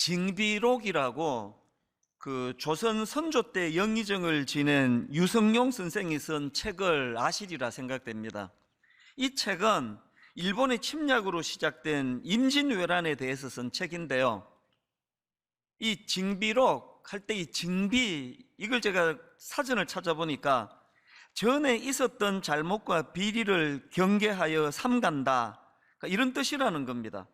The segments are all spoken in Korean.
징비록이라고 그 조선 선조 때 영의정을 지낸 유성룡 선생이 쓴 책을 아시리라 생각됩니다. 이 책은 일본의 침략으로 시작된 임진왜란에 대해서 쓴 책인데요. 이 징비록 할 때 이 징비, 이걸 제가 사전을 찾아보니까 전에 있었던 잘못과 비리를 경계하여 삼간다, 이런 뜻이라는 겁니다.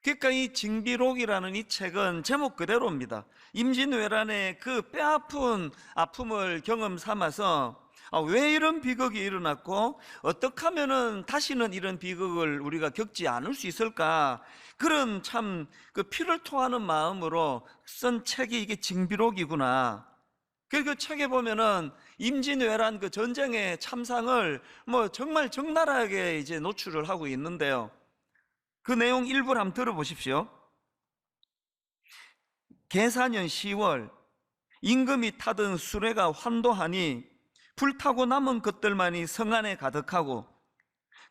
그러니까 이 징비록이라는 이 책은 제목 그대로입니다. 임진왜란의 그 뼈아픈 아픔을 경험 삼아서 왜 이런 비극이 일어났고 어떻게 하면은 다시는 이런 비극을 우리가 겪지 않을 수 있을까, 그런 참 그 피를 토하는 마음으로 쓴 책이 이게 징비록이구나. 그 책에 보면은 임진왜란 그 전쟁의 참상을 정말 적나라하게 이제 노출을 하고 있는데요. 그 내용 일부를 한번 들어보십시오. 계사년 10월 임금이 타던 수레가 환도하니 불타고 남은 것들만이 성 안에 가득하고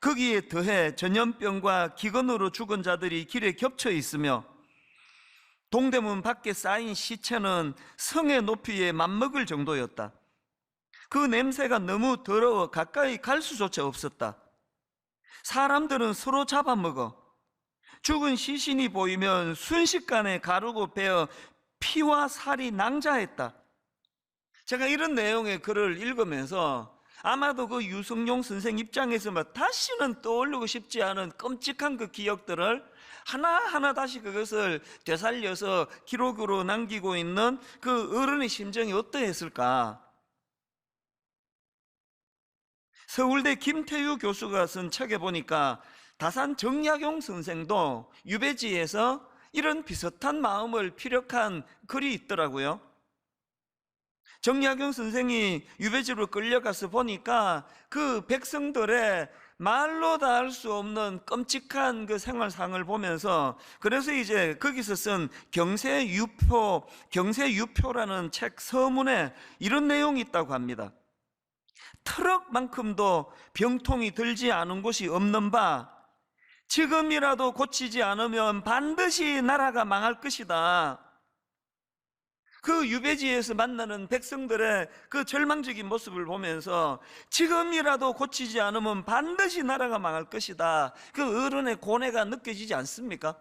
거기에 더해 전염병과 기근으로 죽은 자들이 길에 겹쳐 있으며 동대문 밖에 쌓인 시체는 성의 높이에 맞먹을 정도였다. 그 냄새가 너무 더러워 가까이 갈 수조차 없었다. 사람들은 서로 잡아먹어 죽은 시신이 보이면 순식간에 가루고 베어 피와 살이 낭자했다. 제가 이런 내용의 글을 읽으면서 아마도 그 유성룡 선생 입장에서 다시는 떠올리고 싶지 않은 끔찍한 그 기억들을 하나하나 다시 그것을 되살려서 기록으로 남기고 있는 그 어른의 심정이 어떠했을까? 서울대 김태유 교수가 쓴 책에 보니까 다산 정약용 선생도 유배지에서 이런 비슷한 마음을 피력한 글이 있더라고요. 정약용 선생이 유배지로 끌려가서 보니까 그 백성들의 말로 다 할 수 없는 끔찍한 그 생활상을 보면서, 그래서 이제 거기서 쓴 경세유표라는 책 서문에 이런 내용이 있다고 합니다. 트럭만큼도 병통이 들지 않은 곳이 없는 바 지금이라도 고치지 않으면 반드시 나라가 망할 것이다. 그 유배지에서 만나는 백성들의 그 절망적인 모습을 보면서 지금이라도 고치지 않으면 반드시 나라가 망할 것이다, 그 어른의 고뇌가 느껴지지 않습니까?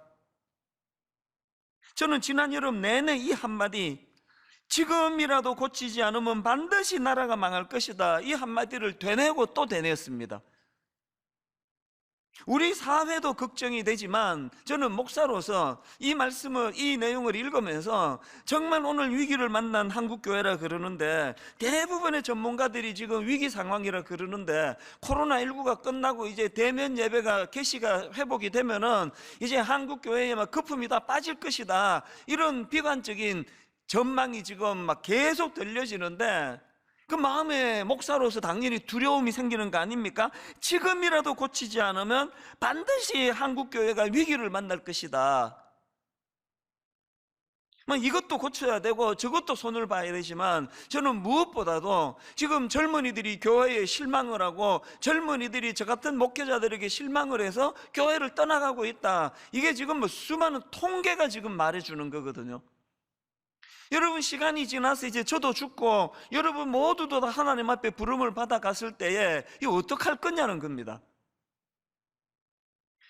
저는 지난 여름 내내 이 한마디, 지금이라도 고치지 않으면 반드시 나라가 망할 것이다, 이 한마디를 되뇌고 또 되뇌었습니다. 우리 사회도 걱정이 되지만 저는 목사로서 이 말씀을, 이 내용을 읽으면서 정말 오늘 위기를 만난 한국교회라 그러는데, 대부분의 전문가들이 지금 위기 상황이라 그러는데, 코로나19가 끝나고 이제 대면 예배가 개시가 회복이 되면은 이제 한국교회에 막 거품이 다 빠질 것이다, 이런 비관적인 전망이 지금 막 계속 들려지는데, 그 마음에 목사로서 당연히 두려움이 생기는 거 아닙니까? 지금이라도 고치지 않으면 반드시 한국교회가 위기를 만날 것이다. 이것도 고쳐야 되고 저것도 손을 봐야 되지만, 저는 무엇보다도 지금 젊은이들이 교회에 실망을 하고 젊은이들이 저 같은 목회자들에게 실망을 해서 교회를 떠나가고 있다, 이게 지금 수많은 통계가 지금 말해주는 거거든요. 여러분, 시간이 지나서 이제 저도 죽고 여러분 모두도 다 하나님 앞에 부름을 받아갔을 때에 이거 어떡할 거냐는 겁니다.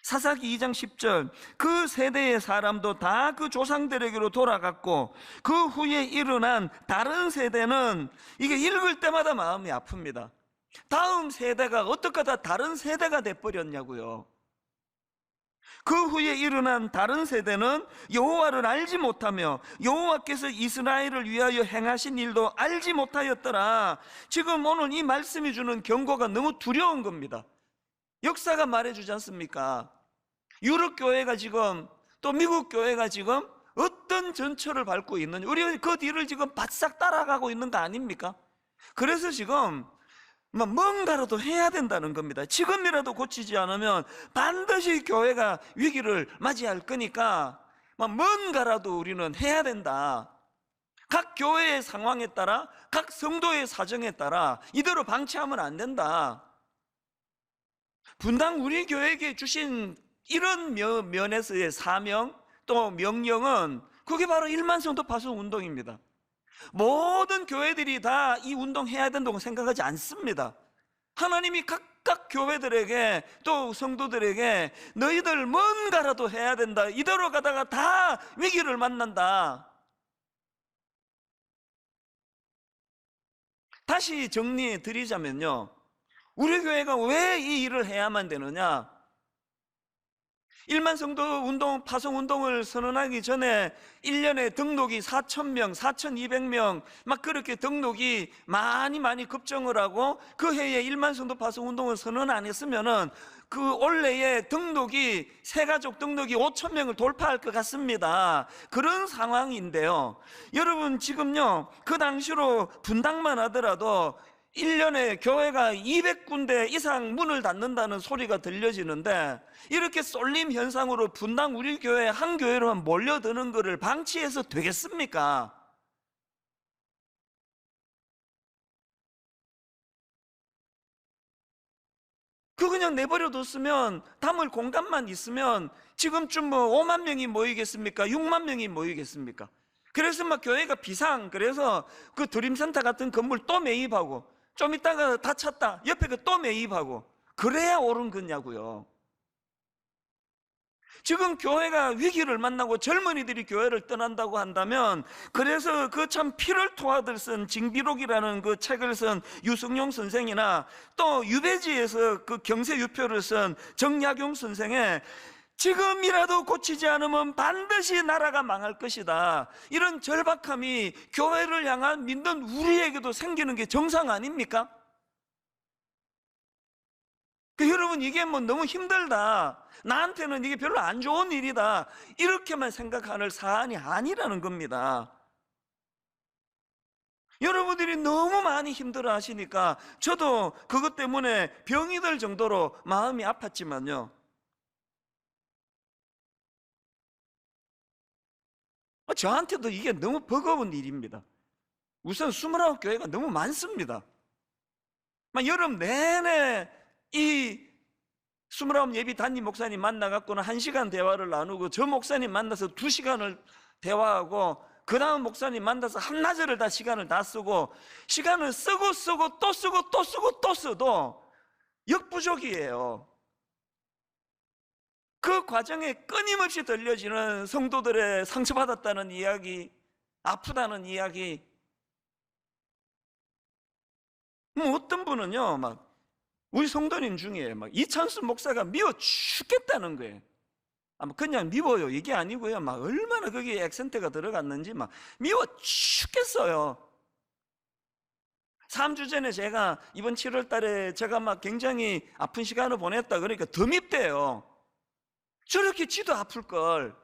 사사기 2장 10절, 그 세대의 사람도 다 그 조상들에게로 돌아갔고 그 후에 일어난 다른 세대는, 이게 읽을 때마다 마음이 아픕니다. 다음 세대가 어떻게 다 다른 세대가 돼버렸냐고요. 그 후에 일어난 다른 세대는 여호와를 알지 못하며 여호와께서 이스라엘을 위하여 행하신 일도 알지 못하였더라. 지금 오늘 이 말씀이 주는 경고가 너무 두려운 겁니다. 역사가 말해주지 않습니까? 유럽 교회가 지금, 또 미국 교회가 지금 어떤 전철을 밟고 있는지, 우리 그 뒤를 지금 바싹 따라가고 있는 거 아닙니까? 그래서 지금 뭔가라도 해야 된다는 겁니다. 지금이라도 고치지 않으면 반드시 교회가 위기를 맞이할 거니까 뭔가라도 우리는 해야 된다. 각 교회의 상황에 따라, 각 성도의 사정에 따라 이대로 방치하면 안 된다. 분당 우리 교회에게 주신 이런 면에서의 사명, 또 명령은 그게 바로 1만 성도 파송 운동입니다. 모든 교회들이 다 이 운동 해야 된다고 생각하지 않습니다. 하나님이 각각 교회들에게 또 성도들에게 너희들 뭔가라도 해야 된다, 이대로 가다가 다 위기를 만난다. 다시 정리해 드리자면요, 우리 교회가 왜 이 일을 해야만 되느냐? 1만 성도 운동, 파송 운동을 선언하기 전에 1년에 등록이 4,000명, 4,200명 막 그렇게 등록이 많이 급증을 하고, 그 해에 1만 성도 파송 운동을 선언 안 했으면은 그 올해에 등록이, 새가족 등록이 5,000명을 돌파할 것 같습니다. 그런 상황인데요, 여러분 지금요, 그 당시로 분당만 하더라도 1년에 교회가 200군데 이상 문을 닫는다는 소리가 들려지는데, 이렇게 쏠림 현상으로 분당 우리 교회 한 교회로만 몰려드는 것을 방치해서 되겠습니까? 그 그냥 내버려 뒀으면, 담을 공간만 있으면 지금쯤 뭐 5만 명이 모이겠습니까? 6만 명이 모이겠습니까? 그래서 막 교회가 그래서 그 드림센터 같은 건물 또 매입하고, 좀 있다가 다 찼다 옆에 그 또 매입하고, 그래야 옳은 거냐고요. 지금 교회가 위기를 만나고 젊은이들이 교회를 떠난다고 한다면, 그래서 그 참 피를 토하듯 쓴 징비록이라는 그 책을 쓴 유승용 선생이나, 또 유배지에서 그 경세유표를 쓴 정약용 선생의 지금이라도 고치지 않으면 반드시 나라가 망할 것이다, 이런 절박함이 교회를 향한 믿는 우리에게도 생기는 게 정상 아닙니까? 여러분, 이게 뭐 너무 힘들다, 나한테는 이게 별로 안 좋은 일이다, 이렇게만 생각하는 사안이 아니라는 겁니다. 여러분들이 너무 많이 힘들어 하시니까 저도 그것 때문에 병이 들 정도로 마음이 아팠지만요, 저한테도 이게 너무 버거운 일입니다. 우선 29교회가 너무 많습니다. 막 여름 내내 이 29 예비 단임 목사님 만나갖고는 1시간 대화를 나누고, 저 목사님 만나서 2시간을 대화하고, 그 다음 목사님 만나서 한나절을 다 시간을 다 쓰고, 시간을 쓰고 또 쓰고 또 쓰고 또 써도 역부족이에요. 그 과정에 끊임없이 들려지는 성도들의 상처받았다는 이야기, 아프다는 이야기. 뭐 어떤 분은요, 막 우리 성도님 중에 막 이찬수 목사가 미워 죽겠다는 거예요. 아마 그냥 미워요 이게 아니고요, 막 얼마나 거기에 액센트가 들어갔는지 막 미워 죽겠어요. 3주 전에 제가 이번 7월 달에 제가 막 굉장히 아픈 시간을 보냈다 그러니까 더 밉대요. 저렇게 지도 아플걸.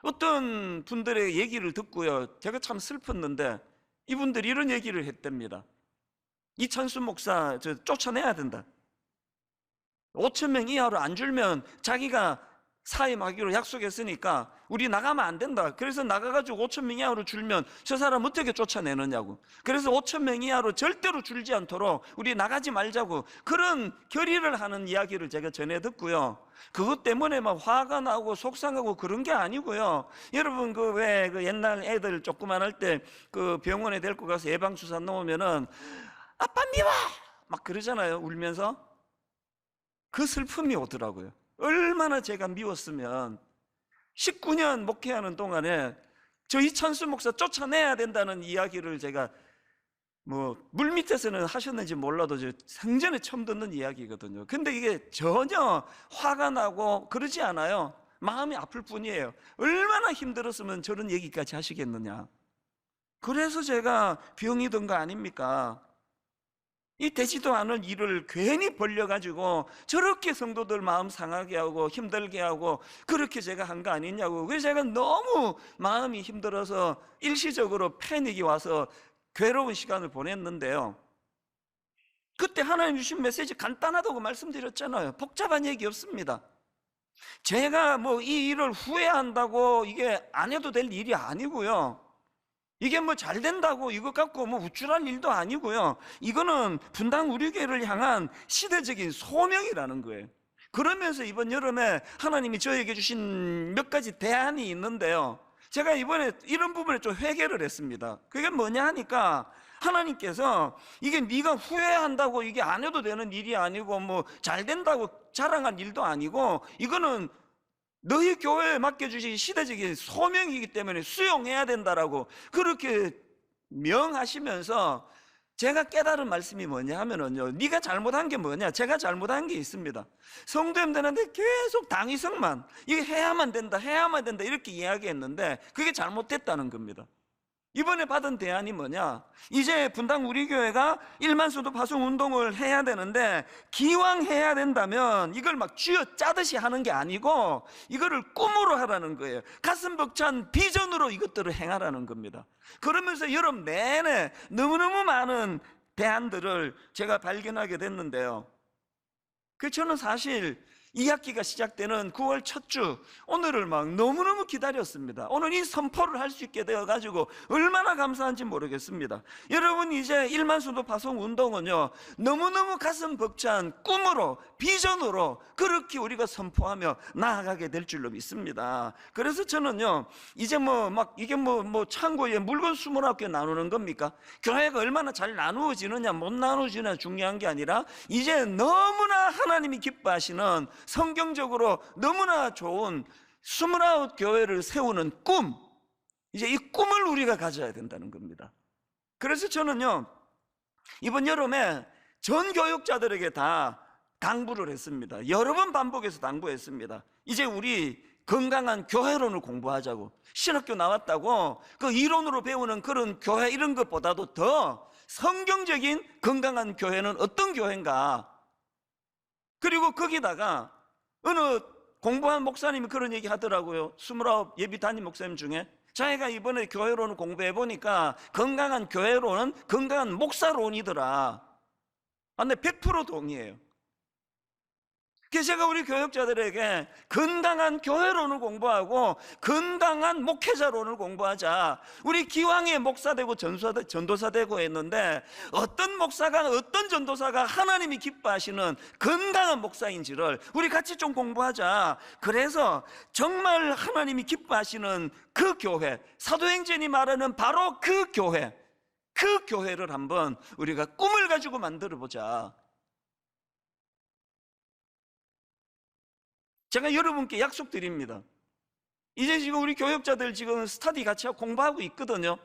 어떤 분들의 얘기를 듣고요, 제가 참 슬펐는데, 이분들이 이런 얘기를 했답니다. 이찬수 목사 쫓아내야 된다, 5,000명 이하로 안 줄면 자기가 사임하기로 약속했으니까 우리 나가면 안 된다. 그래서 나가가지고 5,000명 이하로 줄면 저 사람 어떻게 쫓아내느냐고. 그래서 5,000명 이하로 절대로 줄지 않도록 우리 나가지 말자고, 그런 결의를 하는 이야기를 제가 전해 듣고요, 그것 때문에 막 화가 나고 속상하고 그런 게 아니고요. 여러분 그 왜 그 옛날 애들 조그만 때 그 병원에 데리고 가서 예방주사 놓으면은 아빠 미워 막 그러잖아요, 울면서. 그 슬픔이 오더라고요. 얼마나 제가 미웠으면 19년 목회하는 동안에 저 이찬수 목사 쫓아내야 된다는 이야기를 제가 뭐 물밑에서는 하셨는지 몰라도 저 생전에 처음 듣는 이야기거든요. 근데 이게 전혀 화가 나고 그러지 않아요. 마음이 아플 뿐이에요. 얼마나 힘들었으면 저런 얘기까지 하시겠느냐. 그래서 제가 병이 든 거 아닙니까? 이 되지도 않을 일을 괜히 벌려가지고 저렇게 성도들 마음 상하게 하고 힘들게 하고, 그렇게 제가 한 거 아니냐고. 그래서 제가 너무 마음이 힘들어서 일시적으로 패닉이 와서 괴로운 시간을 보냈는데요, 그때 하나님 주신 메시지 간단하다고 말씀드렸잖아요. 복잡한 얘기 없습니다. 제가 뭐 이 일을 후회한다고 이게 안 해도 될 일이 아니고요, 이게 뭐 잘 된다고 이것 갖고 뭐 우쭐할 일도 아니고요, 이거는 분당 우리 교회를 향한 시대적인 소명이라는 거예요. 그러면서 이번 여름에 하나님이 저에게 주신 몇 가지 대안이 있는데요, 제가 이번에 이런 부분에 좀 회개를 했습니다. 그게 뭐냐 하니까, 하나님께서 이게 네가 후회한다고 이게 안 해도 되는 일이 아니고 뭐 잘 된다고 자랑한 일도 아니고, 이거는 너희 교회에 맡겨주신 시대적인 소명이기 때문에 수용해야 된다라고 그렇게 명하시면서, 제가 깨달은 말씀이 뭐냐 하면은요, 네가 잘못한 게 뭐냐, 제가 잘못한 게 있습니다. 성도님들한테 계속 당위성만, 이거 해야만 된다 해야만 된다 이렇게 이야기했는데 그게 잘못됐다는 겁니다. 이번에 받은 대안이 뭐냐, 이제 분당 우리 교회가 1만 수도 파송 운동을 해야 되는데, 기왕 해야 된다면 이걸 막 쥐어 짜듯이 하는 게 아니고 이거를 꿈으로 하라는 거예요. 가슴 벅찬 비전으로 이것들을 행하라는 겁니다. 그러면서 여름 내내 너무너무 많은 대안들을 제가 발견하게 됐는데요, 저는 사실 2학기가 시작되는 9월 첫 주, 오늘을 막 너무너무 기다렸습니다. 오늘 이 선포를 할 수 있게 되어가지고 얼마나 감사한지 모르겠습니다. 여러분, 이제 1만 수도 파송 운동은요, 너무너무 가슴 벅찬 꿈으로, 비전으로 그렇게 우리가 선포하며 나아가게 될 줄로 믿습니다. 그래서 저는요, 이제 이게 창고에 물건 29개 나누는 겁니까? 교회가 얼마나 잘 나누어지느냐 못 나누어지느냐 중요한 게 아니라, 이제 너무나 하나님이 기뻐하시는, 성경적으로 너무나 좋은 29교회를 세우는 꿈, 이제 이 꿈을 우리가 가져야 된다는 겁니다. 그래서 저는요, 이번 여름에 전 교육자들에게 다 당부를 했습니다. 여러 번 반복해서 당부했습니다. 이제 우리 건강한 교회론을 공부하자고. 신학교 나왔다고 그 이론으로 배우는 그런 교회 이런 것보다도 더 성경적인 건강한 교회는 어떤 교회인가. 그리고 거기다가 어느 공부한 목사님이 그런 얘기 하더라고요. 29 예비 담임 목사님 중에, 자기가 이번에 교회론을 공부해 보니까 건강한 교회론은 건강한 목사론이더라. 근데 100% 동의해요. 그래서 제가 우리 교육자들에게 건강한 교회론을 공부하고 건강한 목회자론을 공부하자. 우리 기왕에 목사 되고 전도사 되고 했는데, 어떤 목사가 어떤 전도사가 하나님이 기뻐하시는 건강한 목사인지를 우리 같이 좀 공부하자. 그래서 정말 하나님이 기뻐하시는 그 교회, 사도행전이 말하는 바로 그 교회를 한번 우리가 꿈을 가지고 만들어 보자. 제가 여러분께 약속드립니다. 이제 지금 우리 교육자들 지금 스터디 같이 하고 공부하고 있거든요.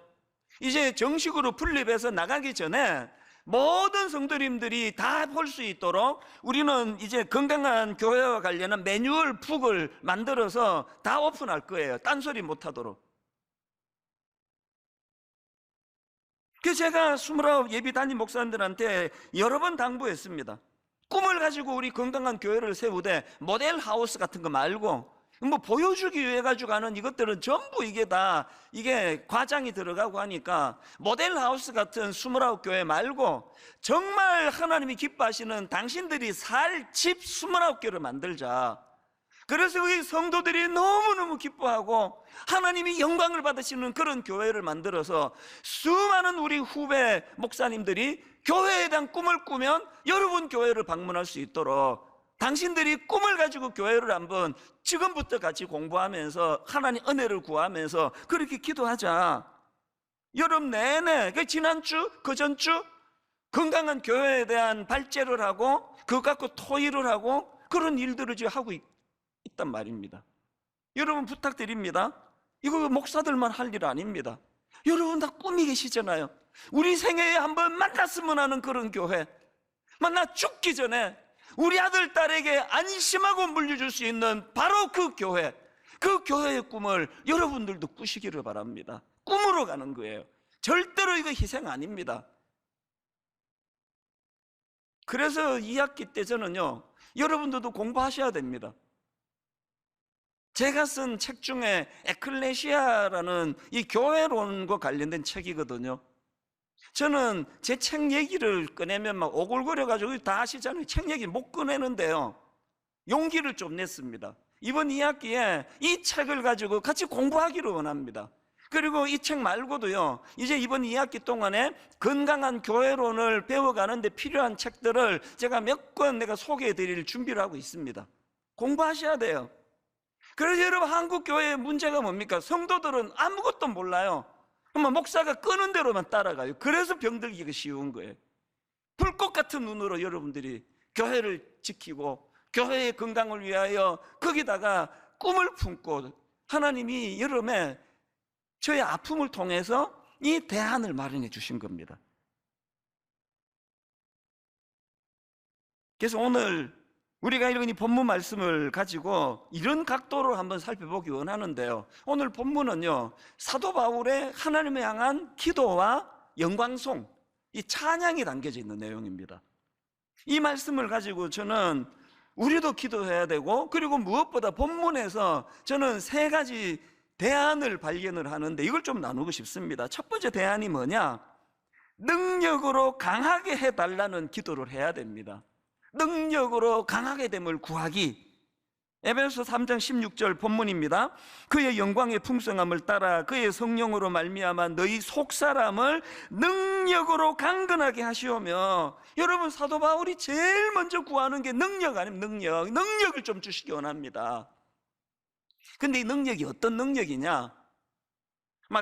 이제 정식으로 분립해서 나가기 전에 모든 성도님들이 다 볼 수 있도록 우리는 이제 건강한 교회와 관련한 매뉴얼 북을 만들어서 다 오픈할 거예요. 딴소리 못하도록. 그래서 제가 29 예비 담임 목사님들한테 여러 번 당부했습니다. 꿈을 가지고 우리 건강한 교회를 세우되 모델 하우스 같은 거 말고, 보여주기 위해 가지고 하는 이것들은 전부 이게 과장이 들어가고 하니까 모델 하우스 같은 29 교회 말고 정말 하나님이 기뻐하시는 당신들이 살 집 29개를 만들자. 그래서 우리 성도들이 너무너무 기뻐하고 하나님이 영광을 받으시는 그런 교회를 만들어서 수많은 우리 후배 목사님들이 교회에 대한 꿈을 꾸면 여러분 교회를 방문할 수 있도록, 당신들이 꿈을 가지고 교회를 한번 지금부터 같이 공부하면서 하나님 은혜를 구하면서 그렇게 기도하자. 여름 내내, 지난주 그 전주 건강한 교회에 대한 발제를 하고 그것 갖고 토의를 하고 그런 일들을 지금 하고 있단 말입니다. 여러분 부탁드립니다. 이거 목사들만 할 일 아닙니다. 여러분 다 꿈이 계시잖아요. 우리 생애에 한번 만났으면 하는 그런 교회, 만나 죽기 전에 우리 아들 딸에게 안심하고 물려줄 수 있는 바로 그 교회, 그 교회의 꿈을 여러분들도 꾸시기를 바랍니다. 꿈으로 가는 거예요. 절대로 이거 희생 아닙니다. 그래서 2학기 때 저는요, 여러분들도 공부하셔야 됩니다. 제가 쓴 책 중에 에클레시아라는 이 교회론과 관련된 책이거든요. 저는 제 책 얘기를 꺼내면 막 오글거려가지고 다 아시잖아요. 책 얘기 못 꺼내는데요, 용기를 좀 냈습니다. 이번 2학기에 이 책을 가지고 같이 공부하기를 원합니다. 그리고 이 책 말고도요, 이제 이번 2학기 동안에 건강한 교회론을 배워가는 데 필요한 책들을 제가 몇 권 내가 소개해 드릴 준비를 하고 있습니다. 공부하셔야 돼요. 그래서 여러분, 한국 교회의 문제가 뭡니까? 성도들은 아무것도 몰라요. 그러면 목사가 끄는 대로만 따라가요. 그래서 병들기가 쉬운 거예요. 불꽃 같은 눈으로 여러분들이 교회를 지키고 교회의 건강을 위하여 거기다가 꿈을 품고, 하나님이 여름에 저의 아픔을 통해서 이 대안을 마련해 주신 겁니다. 그래서 오늘 우리가 이런 이 본문 말씀을 가지고 이런 각도로 한번 살펴보기 원하는데요, 오늘 본문은요, 사도 바울의 하나님을 향한 기도와 영광송, 이 찬양이 담겨져 있는 내용입니다. 이 말씀을 가지고 저는 우리도 기도해야 되고, 그리고 무엇보다 본문에서 저는 세 가지 대안을 발견을 하는데 이걸 좀 나누고 싶습니다. 첫 번째 대안이 뭐냐? 능력으로 강하게 해달라는 기도를 해야 됩니다. 능력으로 강하게 됨을 구하기. 에베소 3장 16절 본문입니다. 그의 영광의 풍성함을 따라 그의 성령으로 말미암아 너희 속사람을 능력으로 강건하게 하시오며. 여러분, 사도 바울이 제일 먼저 구하는 게 능력 아니면 능력을 좀 주시기 원합니다. 근데 이 능력이 어떤 능력이냐?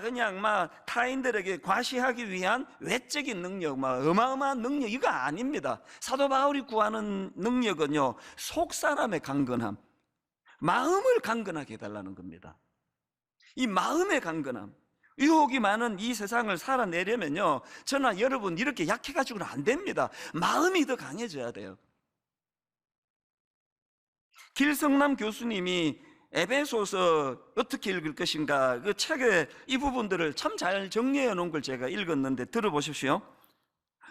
그냥 타인들에게 과시하기 위한 외적인 능력, 어마어마한 능력, 이거 아닙니다. 사도 바울이 구하는 능력은요, 속 사람의 강건함, 마음을 강건하게 해달라는 겁니다. 이 마음의 강건함, 유혹이 많은 이 세상을 살아내려면요, 저나 여러분 이렇게 약해가지고는 안 됩니다. 마음이 더 강해져야 돼요. 길성남 교수님이 에베소서 어떻게 읽을 것인가, 그 책에 이 부분들을 참 잘 정리해 놓은 걸 제가 읽었는데 들어보십시오.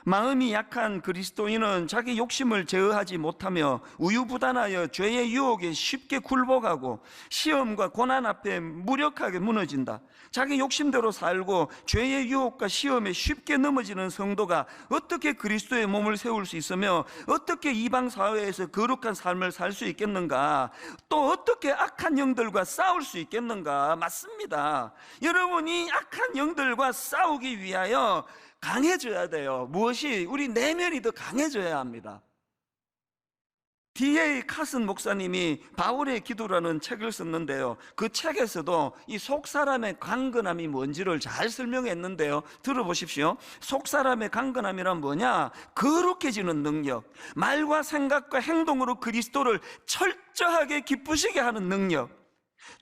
마음이 약한 그리스도인은 자기 욕심을 제어하지 못하며 우유부단하여 죄의 유혹에 쉽게 굴복하고 시험과 고난 앞에 무력하게 무너진다. 자기 욕심대로 살고 죄의 유혹과 시험에 쉽게 넘어지는 성도가 어떻게 그리스도의 몸을 세울 수 있으며 어떻게 이방 사회에서 거룩한 삶을 살 수 있겠는가? 또 어떻게 악한 영들과 싸울 수 있겠는가? 맞습니다. 여러분이 악한 영들과 싸우기 위하여 강해져야 돼요. 무엇이? 우리 내면이 더 강해져야 합니다. D.A. 카슨 목사님이 바울의 기도라는 책을 썼는데요, 그 책에서도 이 속사람의 강건함이 뭔지를 잘 설명했는데요, 들어보십시오. 속사람의 강건함이란 뭐냐? 거룩해지는 능력, 말과 생각과 행동으로 그리스도를 철저하게 기쁘시게 하는 능력,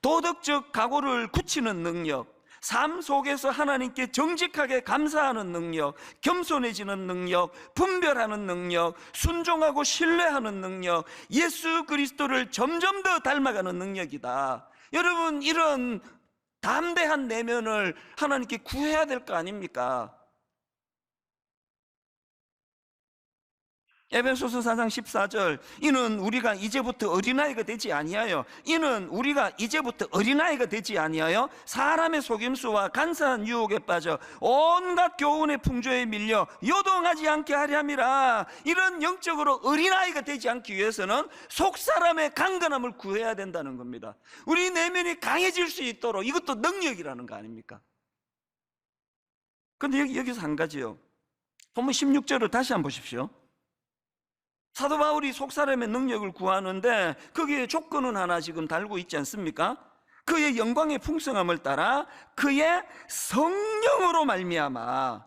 도덕적 각오를 굳히는 능력, 삶 속에서 하나님께 정직하게 감사하는 능력, 겸손해지는 능력, 분별하는 능력, 순종하고 신뢰하는 능력, 예수 그리스도를 점점 더 닮아가는 능력이다. 여러분, 이런 담대한 내면을 하나님께 구해야 될 거 아닙니까? 에베소서 4장 14절, 이는 우리가 이제부터 어린아이가 되지 아니하여 사람의 속임수와 간사한 유혹에 빠져 온갖 교훈의 풍조에 밀려 요동하지 않게 하려 함이라. 이런 영적으로 어린아이가 되지 않기 위해서는 속사람의 강건함을 구해야 된다는 겁니다. 우리 내면이 강해질 수 있도록, 이것도 능력이라는 거 아닙니까? 근데 여기서 한 가지요, 본문 16절을 다시 한번 보십시오. 사도 바울이 속사람의 능력을 구하는데 거기에 조건은 하나 지금 달고 있지 않습니까? 그의 영광의 풍성함을 따라 그의 성령으로 말미암아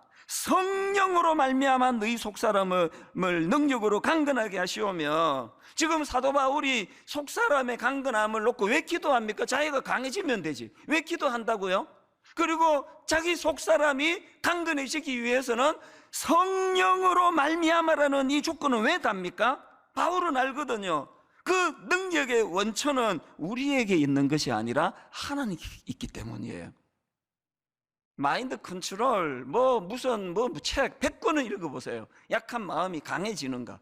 너희 속사람을 능력으로 강건하게 하시오며. 지금 사도 바울이 속사람의 강건함을 놓고 왜 기도합니까? 자기가 강해지면 되지. 왜 기도한다고요? 그리고 자기 속사람이 강건해지기 위해서는 성령으로 말미암아라는 이 조건은 왜 답니까? 바울은 알거든요. 그 능력의 원천은 우리에게 있는 것이 아니라 하나님께 있기 때문이에요. 마인드 컨트롤, 무슨 책 100권을 읽어보세요. 약한 마음이 강해지는가.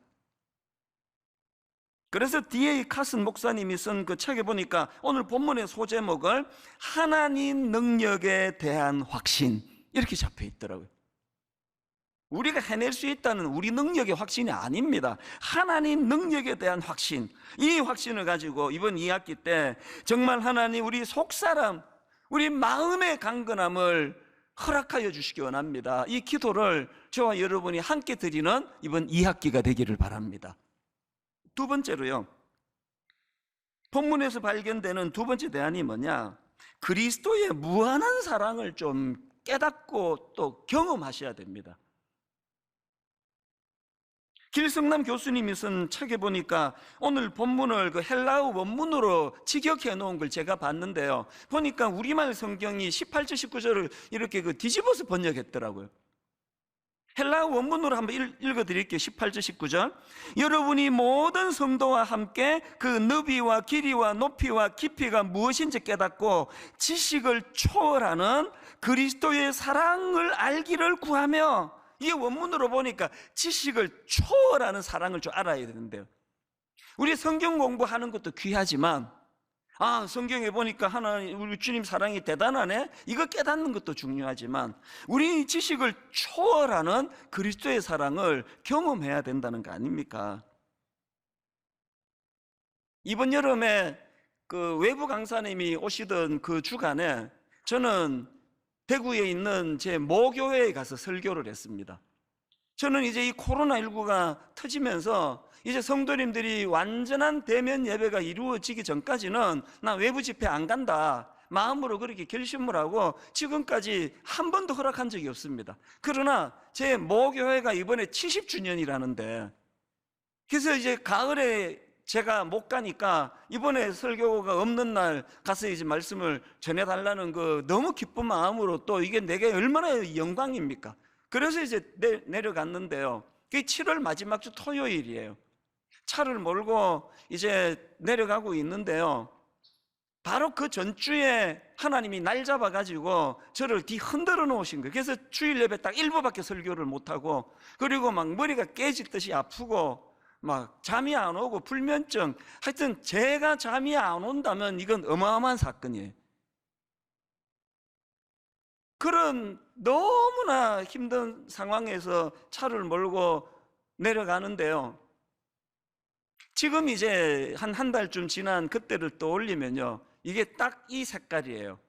그래서 D.A. 카슨 목사님이 쓴 그 책에 보니까 오늘 본문의 소제목을 하나님 능력에 대한 확신, 이렇게 잡혀 있더라고요. 우리가 해낼 수 있다는 우리 능력의 확신이 아닙니다. 하나님 능력에 대한 확신, 이 확신을 가지고 이번 2학기 때 정말 하나님 우리 속사람, 우리 마음의 강건함을 허락하여 주시기 원합니다. 이 기도를 저와 여러분이 함께 드리는 이번 2학기가 되기를 바랍니다. 두 번째로요, 본문에서 발견되는 두 번째 대안이 뭐냐? 그리스도의 무한한 사랑을 좀 깨닫고 또 경험하셔야 됩니다. 길성남 교수님이 쓴 책에 보니까 오늘 본문을 그 헬라어 원문으로 직역해 놓은 걸 제가 봤는데요, 보니까 우리말 성경이 18절 19절을 이렇게 뒤집어서 번역했더라고요. 헬라어 원문으로 한번 읽어드릴게요. 18절 19절. 여러분이 모든 성도와 함께 그 너비와 길이와 높이와 깊이가 무엇인지 깨닫고 지식을 초월하는 그리스도의 사랑을 알기를 구하며, 이게 원문으로 보니까 지식을 초월하는 사랑을 좀 알아야 되는데요, 우리 성경 공부하는 것도 귀하지만 성경에 보니까 하나님 우리 주님 사랑이 대단하네, 이거 깨닫는 것도 중요하지만 우리 지식을 초월하는 그리스도의 사랑을 경험해야 된다는 거 아닙니까? 이번 여름에 그 외부 강사님이 오시던 그 주간에 저는 대구에 있는 제 모교회에 가서 설교를 했습니다. 저는 이제 이 코로나19가 터지면서 이제 성도님들이 완전한 대면 예배가 이루어지기 전까지는 나 외부 집회 안 간다 마음으로 그렇게 결심을 하고 지금까지 한 번도 허락한 적이 없습니다. 그러나 제 모교회가 이번에 70주년이라는데, 그래서 이제 가을에 제가 못 가니까 이번에 설교가 없는 날 가서 이제 말씀을 전해달라는 그 너무 기쁜 마음으로, 또 이게 내게 얼마나 영광입니까? 그래서 이제 내려갔는데요, 그게 7월 마지막 주 토요일이에요. 차를 몰고 이제 내려가고 있는데요, 바로 그 전주에 하나님이 날 잡아가지고 저를 흔들어 놓으신 거예요. 그래서 주일 예배 딱 1부밖에 설교를 못하고, 그리고 막 머리가 깨지듯이 아프고 막 잠이 안 오고 불면증, 하여튼 제가 잠이 안 온다면 이건 어마어마한 사건이에요. 그런 너무나 힘든 상황에서 차를 몰고 내려가는데요, 지금 이제 한 달쯤 지난 그때를 떠올리면요, 이게 딱 이 색깔이에요.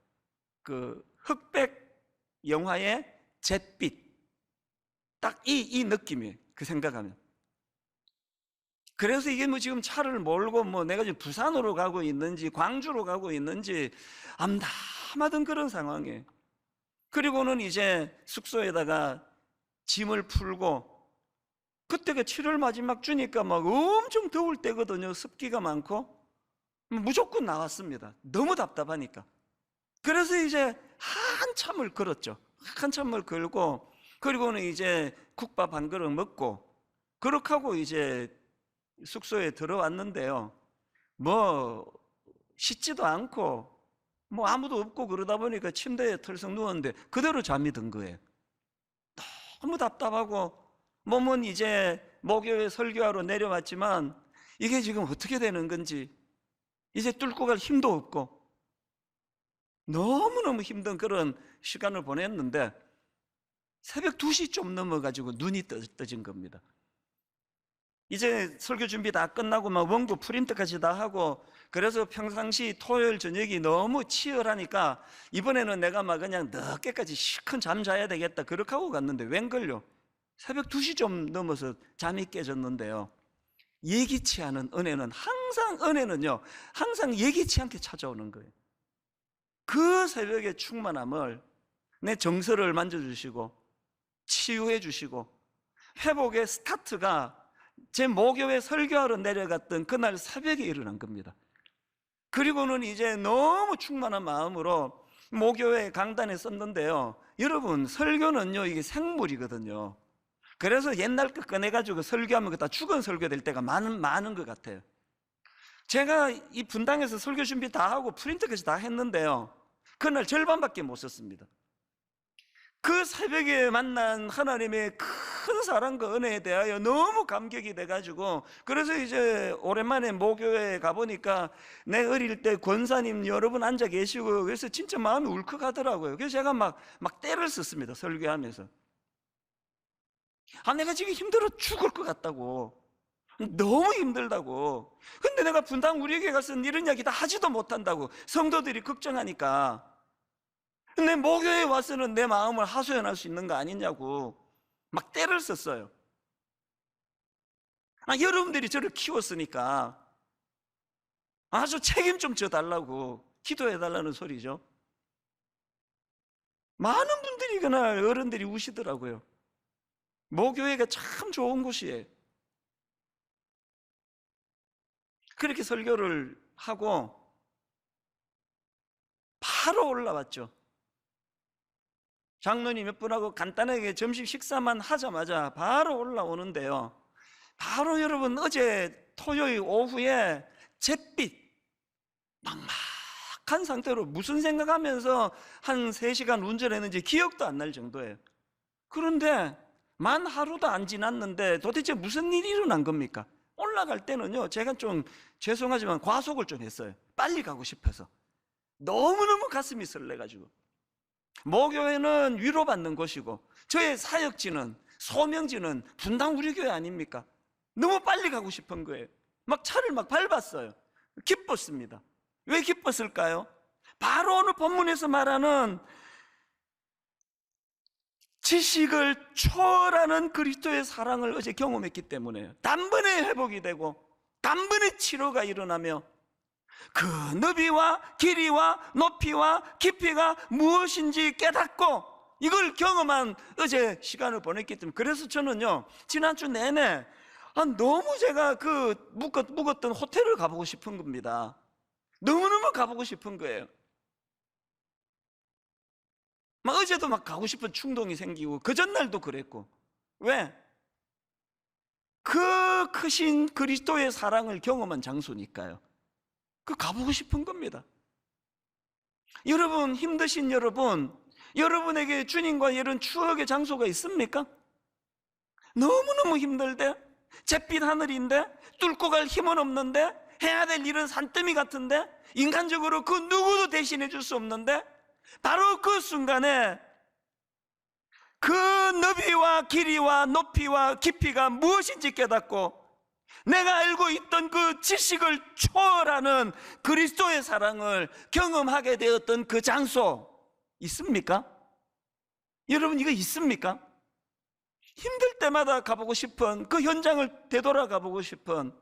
그 흑백 영화의 잿빛, 딱 이 느낌이에요, 그 생각하면. 그래서 이게 뭐 지금 차를 몰고 뭐 내가 지금 부산으로 가고 있는지 광주로 가고 있는지 암담하던 그런 상황이에요. 그리고는 이제 숙소에다가 짐을 풀고, 그때가 7월 마지막 주니까 막 엄청 더울 때거든요. 습기가 많고 무조건 나왔습니다. 너무 답답하니까. 그래서 이제 한참을 걸었죠. 한참을 걸고, 그리고는 이제 국밥 한 그릇 먹고 그렇게 하고 이제 숙소에 들어왔는데요, 뭐 씻지도 않고 뭐 아무도 없고 그러다 보니까 침대에 털썩 누웠는데 그대로 잠이 든 거예요. 너무 답답하고 몸은 이제 목요일 설교하러 내려왔지만 이게 지금 어떻게 되는 건지 이제 뚫고 갈 힘도 없고 너무너무 힘든 그런 시간을 보냈는데, 새벽 2시 좀 넘어가지고 눈이 떠진 겁니다. 이제 설교 준비 다 끝나고 막 원고 프린트까지 다 하고, 그래서 평상시 토요일 저녁이 너무 치열하니까 이번에는 내가 막 그냥 늦게까지 시큰 잠 자야 되겠다 그렇게 하고 갔는데 웬걸요, 새벽 2시 좀 넘어서 잠이 깨졌는데요, 예기치 않은 은혜는 은혜는요 항상 예기치 않게 찾아오는 거예요. 그 새벽의 충만함을 내 정서를 만져주시고 치유해 주시고, 회복의 스타트가 제 모교회 설교하러 내려갔던 그날 새벽에 일어난 겁니다. 그리고는 이제 너무 충만한 마음으로 모교회 강단에 썼는데요, 여러분 설교는요 이게 생물이거든요. 그래서 옛날 거 꺼내가지고 설교하면 다 죽은 설교 될 때가 많은 것 같아요. 제가 이 분당에서 설교 준비 다 하고 프린트까지 다 했는데요, 그날 절반밖에 못 썼습니다. 그 새벽에 만난 하나님의 큰 사랑과 은혜에 대하여 너무 감격이 돼가지고, 그래서 이제 오랜만에 모교회에 가보니까 내 어릴 때 권사님 여러분 앉아 계시고, 그래서 진짜 마음이 울컥하더라고요. 그래서 제가 막 떼를 썼습니다, 설교하면서. 내가 지금 힘들어 죽을 것 같다고, 너무 힘들다고. 근데 내가 분당 우리 교회 가서 이런 이야기 다 하지도 못한다고 성도들이 걱정하니까, 내 모교회에 와서는 내 마음을 하소연할 수 있는 거 아니냐고 막 떼를 썼어요. 여러분들이 저를 키웠으니까 아주 책임 좀 져달라고 기도해달라는 소리죠. 많은 분들이 그날 어른들이 우시더라고요. 모교회가 참 좋은 곳이에요. 그렇게 설교를 하고 바로 올라왔죠. 장로님 몇 분하고 간단하게 점심 식사만 하자마자 바로 올라오는데요, 바로 여러분 어제 토요일 오후에 잿빛 막막한 상태로 무슨 생각하면서 한 3시간 운전했는지 기억도 안 날 정도예요. 그런데 만 하루도 안 지났는데 도대체 무슨 일이 일어난 겁니까? 올라갈 때는요, 제가 좀 죄송하지만 과속을 좀 했어요. 빨리 가고 싶어서. 너무너무 가슴이 설레가지고. 모교회는 위로받는 곳이고 저의 사역지는, 소명지는 분당 우리 교회 아닙니까? 너무 빨리 가고 싶은 거예요. 막 차를 막 밟았어요. 기뻤습니다. 왜 기뻤을까요? 바로 오늘 본문에서 말하는 지식을 초월하는 그리스도의 사랑을 어제 경험했기 때문에요. 단번에 회복이 되고 단번에 치료가 일어나며 그 너비와 길이와 높이와 깊이가 무엇인지 깨닫고 이걸 경험한 어제 시간을 보냈기 때문에, 그래서 저는요 지난주 내내 너무 제가 그 묵었던 호텔을 가보고 싶은 겁니다. 너무너무 가보고 싶은 거예요. 막 어제도 막 가고 싶은 충동이 생기고 그 전날도 그랬고. 왜? 그 크신 그리스도의 사랑을 경험한 장소니까요. 그 가보고 싶은 겁니다. 여러분, 힘드신 여러분, 여러분에게 주님과 이런 추억의 장소가 있습니까? 너무너무 힘들대, 잿빛 하늘인데 뚫고 갈 힘은 없는데 해야 될 일은 산더미 같은데 인간적으로 그 누구도 대신해 줄 수 없는데 바로 그 순간에 그 너비와 길이와 높이와 깊이가 무엇인지 깨닫고 내가 알고 있던 그 지식을 초월하는 그리스도의 사랑을 경험하게 되었던 그 장소 있습니까? 여러분, 이거 있습니까? 힘들 때마다 가보고 싶은 그 현장을 되돌아가 보고 싶은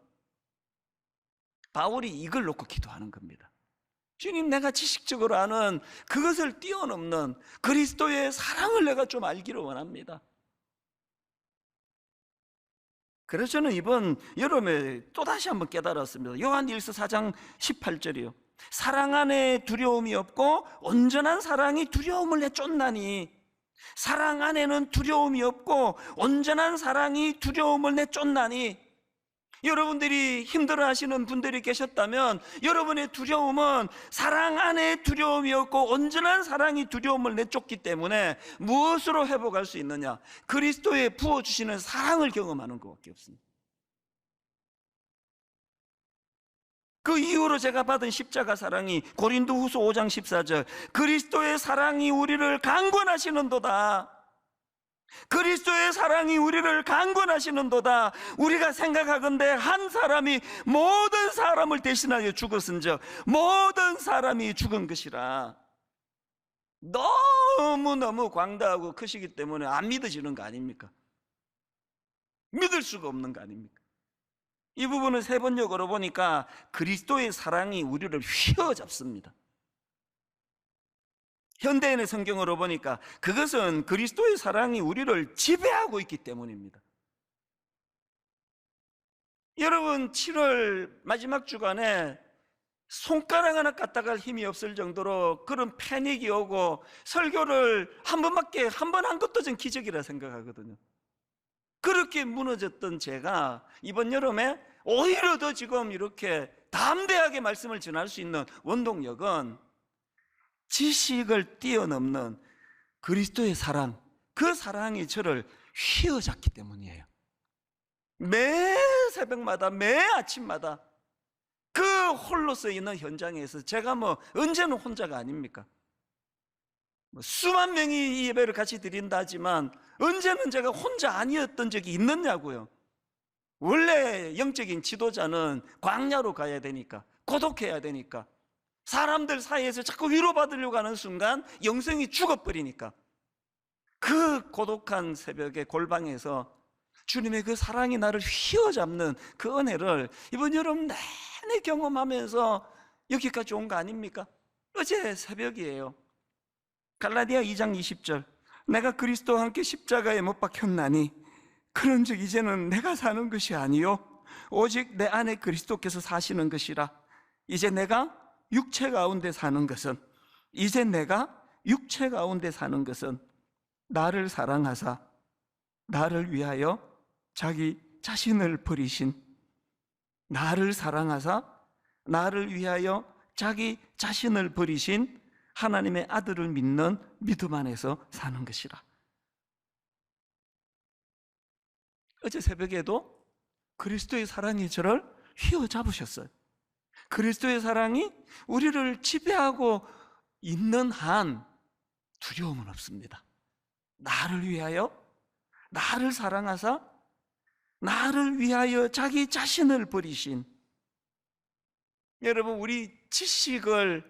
바울이 이걸 놓고 기도하는 겁니다. 주님, 내가 지식적으로 아는 그것을 뛰어넘는 그리스도의 사랑을 내가 좀 알기를 원합니다. 그래서 저는 이번 여름에 또다시 한번 깨달았습니다. 요한일서 4장 18절이요. 사랑 안에 두려움이 없고 온전한 사랑이 두려움을 내쫓나니, 사랑 안에는 두려움이 없고 온전한 사랑이 두려움을 내쫓나니. 여러분들이 힘들어하시는 분들이 계셨다면 여러분의 두려움은 사랑 안에 두려움이 없고 온전한 사랑이 두려움을 내쫓기 때문에 무엇으로 회복할 수 있느냐? 그리스도의 부어주시는 사랑을 경험하는 것밖에 없습니다. 그 이후로 제가 받은 십자가 사랑이 고린도후서 5장 14절, 그리스도의 사랑이 우리를 강권하시는도다. 그리스도의 사랑이 우리를 강권하시는도다. 우리가 생각하건대 한 사람이 모든 사람을 대신하여 죽었은즉 모든 사람이 죽은 것이라. 너무너무 광대하고 크시기 때문에 안 믿어지는 거 아닙니까? 믿을 수가 없는 거 아닙니까? 이 부분은 세번역으로 보니까 그리스도의 사랑이 우리를 휘어잡습니다. 현대인의 성경으로 보니까 그것은 그리스도의 사랑이 우리를 지배하고 있기 때문입니다. 여러분, 7월 마지막 주간에 손가락 하나 까딱할 힘이 없을 정도로 그런 패닉이 오고 설교를 한 번 한 것도 전 기적이라 생각하거든요. 그렇게 무너졌던 제가 이번 여름에 오히려 더 지금 이렇게 담대하게 말씀을 전할 수 있는 원동력은 지식을 뛰어넘는 그리스도의 사랑, 그 사랑이 저를 휘어잡기 때문이에요. 매 새벽마다, 매 아침마다 그 홀로서 있는 현장에서 제가 언제는 혼자가 아닙니까? 수만 명이 이 예배를 같이 드린다 하지만 언제는 제가 혼자 아니었던 적이 있느냐고요. 원래 영적인 지도자는 광야로 가야 되니까, 고독해야 되니까, 사람들 사이에서 자꾸 위로받으려고 하는 순간 영성이 죽어버리니까, 그 고독한 새벽에 골방에서 주님의 그 사랑이 나를 휘어잡는 그 은혜를 이번 여름 내내 경험하면서 여기까지 온 거 아닙니까? 어제 새벽이에요. 갈라디아 2장 20절, 내가 그리스도와 함께 십자가에 못 박혔나니 그런즉 이제는 내가 사는 것이 아니요 오직 내 안에 그리스도께서 사시는 것이라. 이제 내가 육체 가운데 사는 것은 나를 사랑하사 나를 위하여 자기 자신을 버리신 하나님의 아들을 믿는 믿음 안에서 사는 것이라. 어제 새벽에도 그리스도의 사랑이 저를 휘어잡으셨어요. 그리스도의 사랑이 우리를 지배하고 있는 한 두려움은 없습니다. 나를 위하여, 나를 사랑하사 나를 위하여 자기 자신을 버리신, 여러분, 우리 지식을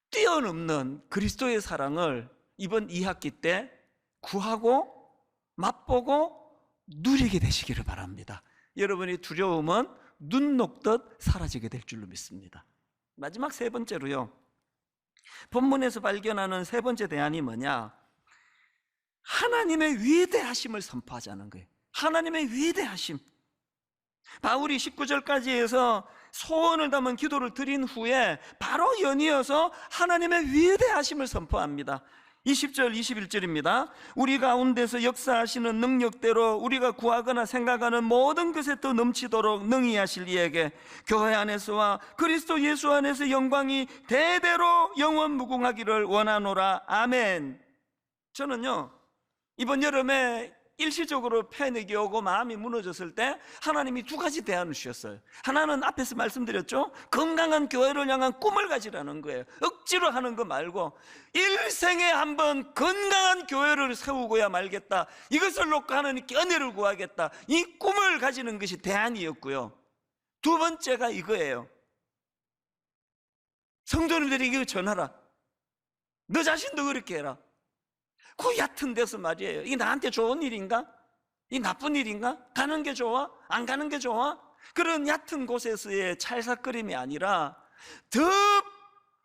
뛰어넘는 그리스도의 사랑을 이번 2학기 때 구하고 맛보고 누리게 되시기를 바랍니다. 여러분의 두려움은 눈 녹듯 사라지게 될 줄로 믿습니다. 마지막 세 번째로요, 본문에서 발견하는 세 번째 대안이 뭐냐? 하나님의 위대하심을 선포하자는 거예요. 하나님의 위대하심. 바울이 19절까지 해서 소원을 담은 기도를 드린 후에 바로 연이어서 하나님의 위대하심을 선포합니다. 20절 21절입니다. 우리 가운데서 역사하시는 능력대로 우리가 구하거나 생각하는 모든 것에 더 넘치도록 능히 하실 이에게 교회 안에서와 그리스도 예수 안에서 영광이 대대로 영원 무궁하기를 원하노라. 아멘. 저는요, 이번 여름에 일시적으로 패닉이 오고 마음이 무너졌을 때 하나님이 두 가지 대안을 주셨어요. 하나는 앞에서 말씀드렸죠. 건강한 교회를 향한 꿈을 가지라는 거예요. 억지로 하는 거 말고 일생에 한번 건강한 교회를 세우고야 말겠다, 이것을 놓고 하나님께 은혜를 구하겠다, 이 꿈을 가지는 것이 대안이었고요. 두 번째가 이거예요. 성도님들이 이거 전하라. 너 자신도 그렇게 해라. 그 얕은 데서 말이에요. 이게 나한테 좋은 일인가? 이 나쁜 일인가? 가는 게 좋아? 안 가는 게 좋아? 그런 얕은 곳에서의 찰싹거림이 아니라 더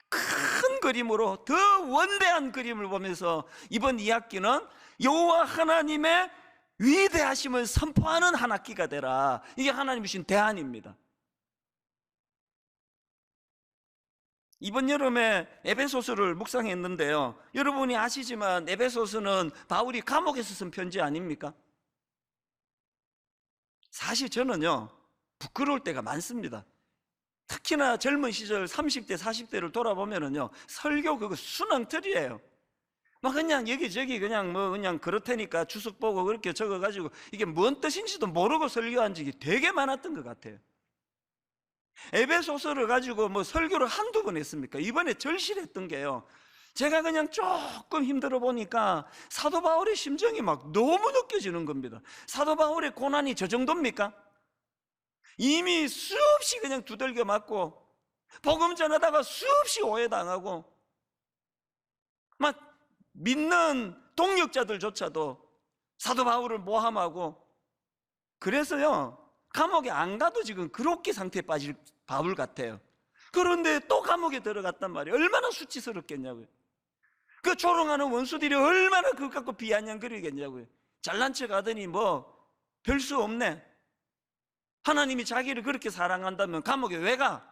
큰 그림으로, 더 원대한 그림을 보면서 이번 2학기는 여호와 하나님의 위대하심을 선포하는 한 학기가 되라. 이게 하나님이 주신 대안입니다. 이번 여름에 에베소서를 묵상했는데요, 여러분이 아시지만 에베소서는 바울이 감옥에서 쓴 편지 아닙니까? 사실 저는요, 부끄러울 때가 많습니다. 특히나 젊은 시절 30대 40대를 돌아보면은요, 설교 그거 순항틀이에요. 막 그냥 여기저기 그냥 그렇다니까 주석 보고 그렇게 적어가지고 이게 뭔 뜻인지도 모르고 설교한 적이 되게 많았던 것 같아요. 에베소서를 가지고 설교를 한두 번 했습니까? 이번에 절실했던 게요, 제가 그냥 조금 힘들어 보니까 사도 바울의 심정이 막 너무 느껴지는 겁니다. 사도 바울의 고난이 저 정도입니까? 이미 수없이 그냥 두들겨 맞고 복음 전하다가 수없이 오해당하고 막 믿는 동역자들조차도 사도 바울을 모함하고, 그래서요 감옥에 안 가도 지금 그렇게 상태에 빠질 바울 같아요. 그런데 또 감옥에 들어갔단 말이에요. 얼마나 수치스럽겠냐고요. 그 조롱하는 원수들이 얼마나 그것 갖고 비아냥거리겠냐고요. 잘난 척 하더니 별 수 없네. 하나님이 자기를 그렇게 사랑한다면 감옥에 왜 가?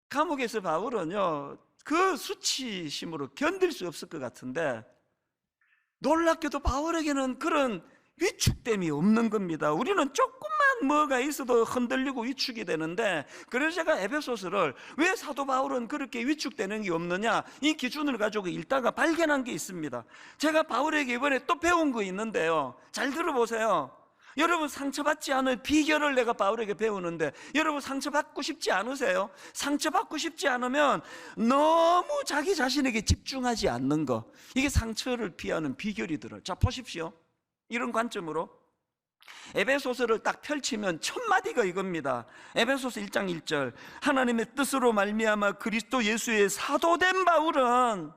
감옥에서 바울은요, 그 수치심으로 견딜 수 없을 것 같은데 놀랍게도 바울에게는 그런 위축됨이 없는 겁니다. 우리는 조금만 뭐가 있어도 흔들리고 위축이 되는데, 그래서 제가 에베소서를 왜 사도 바울은 그렇게 위축되는 게 없느냐, 이 기준을 가지고 읽다가 발견한 게 있습니다. 제가 바울에게 이번에 또 배운 거 있는데요, 잘 들어보세요. 여러분, 상처받지 않을 비결을 내가 바울에게 배우는데, 여러분 상처받고 싶지 않으세요? 상처받고 싶지 않으면 너무 자기 자신에게 집중하지 않는 거, 이게 상처를 피하는 비결이더라고요. 자, 보십시오. 이런 관점으로 에베소서를 딱 펼치면 첫 마디가 이겁니다. 에베소서 1장 1절, 하나님의 뜻으로 말미암아 그리스도 예수의 사도된 바울은,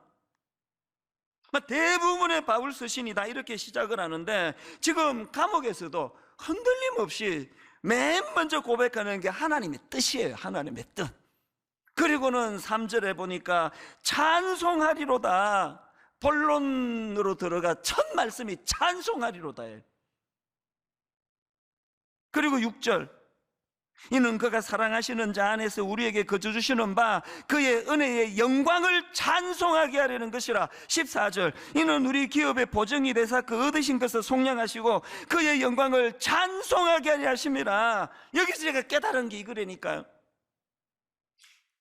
대부분의 바울 서신이 다 이렇게 시작을 하는데 지금 감옥에서도 흔들림 없이 맨 먼저 고백하는 게 하나님의 뜻이에요. 하나님의 뜻. 그리고는 3절에 보니까 찬송하리로다. 본론으로 들어가 첫 말씀이 찬송하리로다예요. 그리고 6절, 이는 그가 사랑하시는 자 안에서 우리에게 거저 주시는 바 그의 은혜의 영광을 찬송하게 하려는 것이라. 14절, 이는 우리 기업의 보정이 되사 그 얻으신 것을 속량하시고 그의 영광을 찬송하게 하려 하심이라. 여기서 제가 깨달은 게 이거라니까요.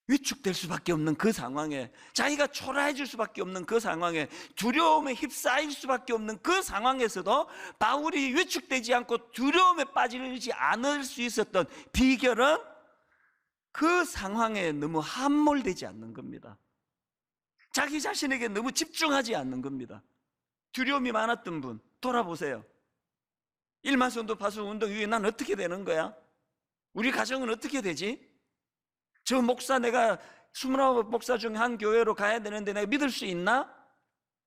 위축될 수밖에 없는 그 상황에, 자기가 초라해질 수밖에 없는 그 상황에, 두려움에 휩싸일 수밖에 없는 그 상황에서도 바울이 위축되지 않고 두려움에 빠지지 않을 수 있었던 비결은 그 상황에 너무 함몰되지 않는 겁니다. 자기 자신에게 너무 집중하지 않는 겁니다. 두려움이 많았던 분 돌아보세요. 일만선도 파수 운동 이후에 난 어떻게 되는 거야? 우리 가정은 어떻게 되지? 저 목사, 내가 29 목사 중에 한 교회로 가야 되는데 내가 믿을 수 있나?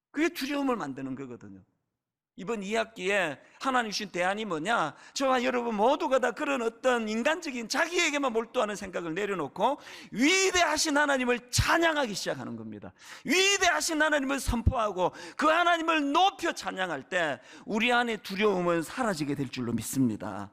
그게 두려움을 만드는 거거든요. 이번 2학기에 하나님 주신 대안이 뭐냐? 저와 여러분 모두가 다 그런 어떤 인간적인 자기에게만 몰두하는 생각을 내려놓고 위대하신 하나님을 찬양하기 시작하는 겁니다. 위대하신 하나님을 선포하고 그 하나님을 높여 찬양할 때 우리 안에 두려움은 사라지게 될 줄로 믿습니다.